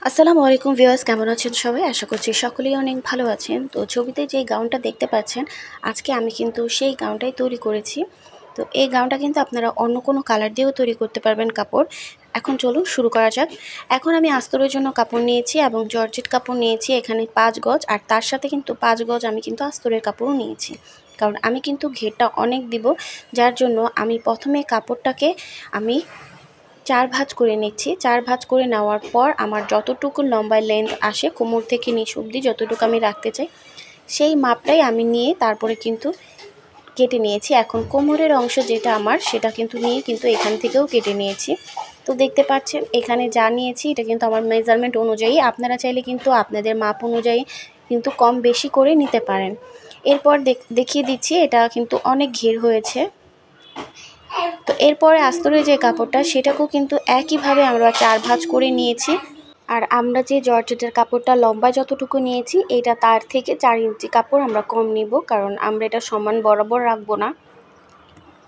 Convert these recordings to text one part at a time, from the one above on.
আসসালামু আলাইকুম ভিউয়ার্স, কেমন আছেন সবাই? আশা করছি সকলেই অনেক ভালো আছেন। তো ছবিতে যে গাউনটা দেখতে পাচ্ছেন, আজকে আমি কিন্তু সেই গাউনটাই তৈরি করেছি। তো এই গাউনটা কিন্তু আপনারা অন্য কোনো কালার দিয়েও তৈরি করতে পারবেন কাপড়। এখন চলুন শুরু করা যাক। এখন আমি আস্তরের জন্য কাপড় নিয়েছি এবং জর্জেট কাপড় নিয়েছি এখানে ৫ গজ, আর তার সাথে কিন্তু ৫ গজ আমি কিন্তু আস্তরের কাপড়ও নিয়েছি। কারণ আমি কিন্তু ঘেরটা অনেক দিব, যার জন্য আমি প্রথমে কাপড়টাকে আমি ৪ ভাঁজ করে নিচ্ছি। ৪ ভাঁজ করে নেওয়ার পর আমার যতটুকু লম্বায় লেন্থ আসে কোমর থেকে নিচ অবধি যতটুকু আমি রাখতে চাই, সেই মাপটাই আমি নিয়ে তারপরে কিন্তু কেটে নিয়েছি। এখন কোমরের অংশ যেটা আমার সেটা কিন্তু নিয়ে কিন্তু এখান থেকেও কেটে নিয়েছি। তো দেখতে পাচ্ছেন এখানে যা নিয়েছি এটা কিন্তু আমার মেজারমেন্ট অনুযায়ী। আপনারা চাইলে কিন্তু আপনাদের মাপ অনুযায়ী কিন্তু কম বেশি করে নিতে পারেন। এরপর দেখিয়ে দিচ্ছি, এটা কিন্তু অনেক ঘের হয়েছে। তো এরপরে আস্তরের যে কাপড়টা সেটাকেও কিন্তু একইভাবে আমরা ৪ ভাঁজ করে নিয়েছি। আর আমরা যে জর্জেটের কাপড়টা লম্বা যতটুকু নিয়েছি এটা তার থেকে ৪ ইঞ্চি কাপড় আমরা কম নিব, কারণ আমরা এটা সমান বরাবর রাখবো না।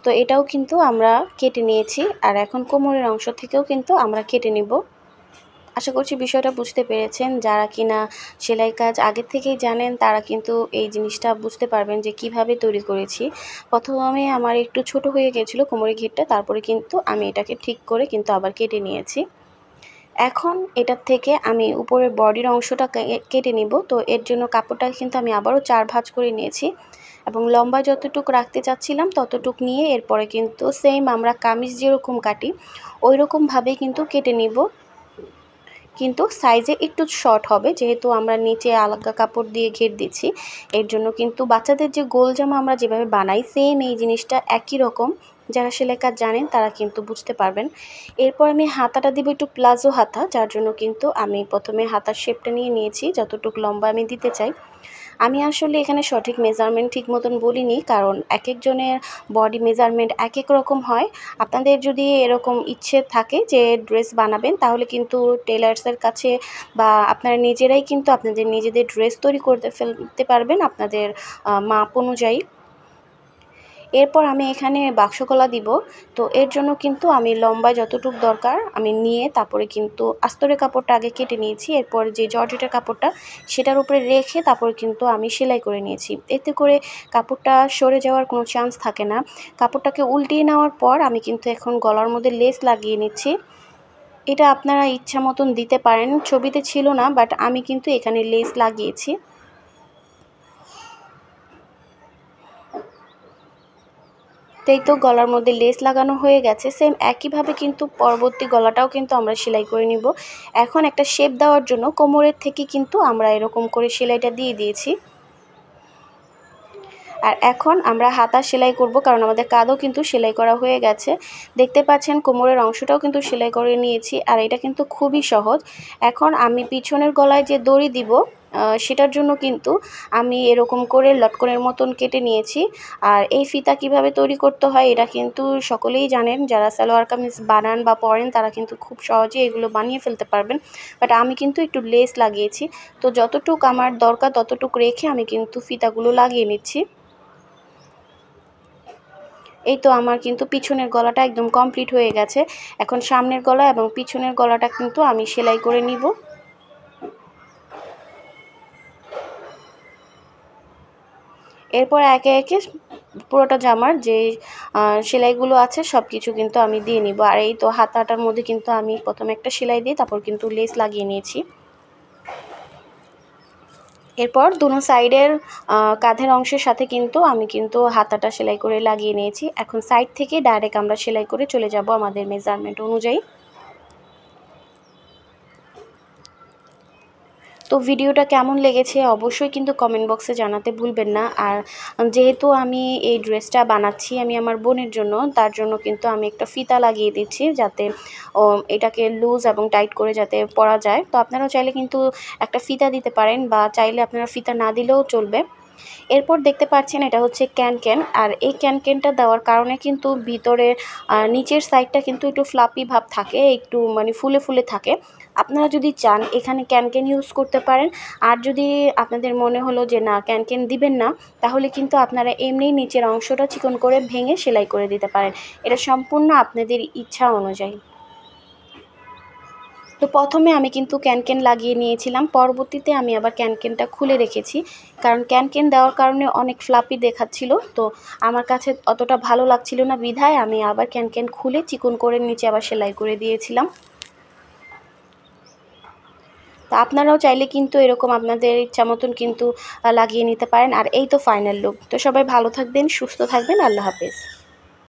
তো এটাও কিন্তু আমরা কেটে নিয়েছি, আর এখন কোমরের অংশ থেকেও কিন্তু আমরা কেটে নিব। আশা করছি বিষয়টা বুঝতে পেরেছেন। যারা কিনা সেলাই কাজ আগে থেকেই জানেন তারা কিন্তু এই জিনিসটা বুঝতে পারবেন যে কিভাবে তৈরি করেছি। প্রথমে আমার একটু ছোট হয়ে গেছিলো কোমরের ঘেরটা, তারপরে কিন্তু আমি এটাকে ঠিক করে কিন্তু আবার কেটে নিয়েছি। এখন এটার থেকে আমি উপরের বডির অংশটা কেটে নিব। তো এর জন্য কাপড়টা কিন্তু আমি আবারও ৪ ভাঁজ করে নিয়েছি এবং লম্বা যতটুকু রাখতে চাচ্ছিলাম ততটুকু নিয়ে এরপরে কিন্তু সেম আমরা কামিজ যেরকম কাটি ওই রকমভাবেই কিন্তু কেটে নিব, কিন্তু সাইজে একটু শর্ট হবে, যেহেতু আমরা নিচে আলাদা কাপড় দিয়ে ঘের দিচ্ছি। এর জন্য কিন্তু বাচ্চাদের যে গোল জামা আমরা যেভাবে বানাই সেম এই জিনিসটা একই রকম। যারা সেলাই কাজ জানেন তারা কিন্তু বুঝতে পারবেন। এরপর আমি হাতাটা দিব একটু প্লাজো হাতা, যার জন্য কিন্তু আমি প্রথমে হাতার শেপটা নিয়ে নিয়েছি যতটুকু লম্বা আমি দিতে চাই। আমি আসলে এখানে সঠিক মেজারমেন্ট ঠিক মতন বলিনি, কারণ এক একজনের বডি মেজারমেন্ট এক এক রকম হয়। আপনাদের যদি এরকম ইচ্ছে থাকে যে ড্রেস বানাবেন তাহলে কিন্তু টেলার্সের কাছে বা আপনারা নিজেরাই কিন্তু আপনাদের নিজেদের ড্রেস তৈরি করতে ফেলতে পারবেন আপনাদের মাপ অনুযায়ী। এরপর আমি এখানে বাক্স গলা দিব। তো এর জন্য কিন্তু আমি লম্বা যতটুকু দরকার আমি নিয়ে তারপরে কিন্তু আস্তরের কাপড়টা আগে কেটে নিয়েছি। এরপর যে জর্জেটের কাপড়টা সেটার উপরে রেখে তারপর কিন্তু আমি সেলাই করে নিয়েছি। এতে করে কাপড়টা সরে যাওয়ার কোনো চান্স থাকে না। কাপড়টাকে উল্টিয়ে নেওয়ার পর আমি কিন্তু এখন গলার মধ্যে লেস লাগিয়ে নিচ্ছি। এটা আপনারা ইচ্ছা মতন দিতে পারেন, ছবিতে ছিল না বাট আমি কিন্তু এখানে লেস লাগিয়েছি। এই তো গলার মধ্যে লেস লাগানো হয়ে গেছে। সেম একইভাবে কিন্তু পরবর্তী গলাটাও কিন্তু আমরা সেলাই করে নিব। এখন একটা শেপ দেওয়ার জন্য কোমরের থেকে কিন্তু আমরা এরকম করে সেলাইটা দিয়ে দিয়েছি। আর এখন আমরা হাতা সেলাই করব, কারণ আমাদের কাঁধও কিন্তু সেলাই করা হয়ে গেছে। দেখতে পাচ্ছেন কোমরের অংশটাও কিন্তু সেলাই করে নিয়েছি, আর এটা কিন্তু খুবই সহজ। এখন আমি পিছনের গলায় যে দড়ি দিব সেটার জন্য কিন্তু আমি এরকম করে লটকনের মতন কেটে নিয়েছি। আর এই ফিতা কিভাবে তৈরি করতে হয় এটা কিন্তু সকলেই জানেন, যারা সালোয়ার কামিজ বানান বা পরেন তারা কিন্তু খুব সহজেই এগুলো বানিয়ে ফেলতে পারবেন। বাট আমি কিন্তু একটু লেস লাগিয়েছি। তো যতটুক আমার দরকার ততটুক রেখে আমি কিন্তু ফিতাগুলো লাগিয়ে নিচ্ছি। এই তো আমার কিন্তু পিছনের গলাটা একদম কমপ্লিট হয়ে গেছে। এখন সামনের গলা এবং পিছনের গলাটা কিন্তু আমি সেলাই করে নিব। এরপর একে একে পুরোটা জামার যে সেলাইগুলো আছে সব কিছু কিন্তু আমি দিয়ে নিব। আর এই তো হাতাটার মধ্যে কিন্তু আমি প্রথমে একটা সেলাই দিয়ে তারপর কিন্তু লেস লাগিয়ে নিয়েছি। এরপর দুনো সাইডের কাঁধের অংশের সাথে কিন্তু আমি কিন্তু হাতাটা সেলাই করে লাগিয়ে নিয়েছি। এখন সাইড থেকে ডাইরেক্ট আমরা সেলাই করে চলে যাব আমাদের মেজারমেন্ট অনুযায়ী। তো ভিডিওটা কেমন লেগেছে অবশ্যই কিন্তু কমেন্ট বক্সে জানাতে ভুলবেন না। আর যেহেতু আমি এই ড্রেসটা বানাচ্ছি আমি আমার বোনের জন্য, তার জন্য কিন্তু আমি একটা ফিতা লাগিয়ে দিচ্ছি যাতে এটাকে লুজ এবং টাইট করে যাতে পরা যায়। তো আপনারাও চাইলে কিন্তু একটা ফিতা দিতে পারেন বা চাইলে আপনারা ফিতা না দিলেও চলবে। এরপর দেখতে পাচ্ছেন এটা হচ্ছে ক্যানক্যান, আর এই ক্যানক্যানটা দেওয়ার কারণে কিন্তু ভিতরে নিচের সাইডটা কিন্তু একটু ফ্লাপি ভাব থাকে, একটু মানে ফুলে ফুলে থাকে। আপনারা যদি চান এখানে ক্যানক্যান ইউজ করতে পারেন। আর যদি আপনাদের মনে হলো যে না ক্যানক্যান দিবেন না, তাহলে কিন্তু আপনারা এমনিই নিচের অংশটা চিকন করে ভেঙে সেলাই করে দিতে পারেন। এটা সম্পূর্ণ আপনাদের ইচ্ছা অনুযায়ী। তো প্রথমে আমি কিন্তু ক্যানকেন লাগিয়ে নিয়েছিলাম, পরবর্তীতে আমি আবার ক্যানকেনটা খুলে রেখেছি, কারণ ক্যানকেন দেওয়ার কারণে অনেক ফ্লাপি দেখাচ্ছিল। তো আমার কাছে অতটা ভালো লাগছিল না, বিধায় আমি আবার ক্যানকেন খুলে চিকন করে নিচে আবার সেলাই করে দিয়েছিলাম। তো আপনারাও চাইলে কিন্তু এরকম আপনাদের ইচ্ছা মতন কিন্তু লাগিয়ে নিতে পারেন। আর এই তো ফাইনাল লুক। তো সবাই ভালো থাকবেন, সুস্থ থাকবেন, আল্লাহ হাফেজ।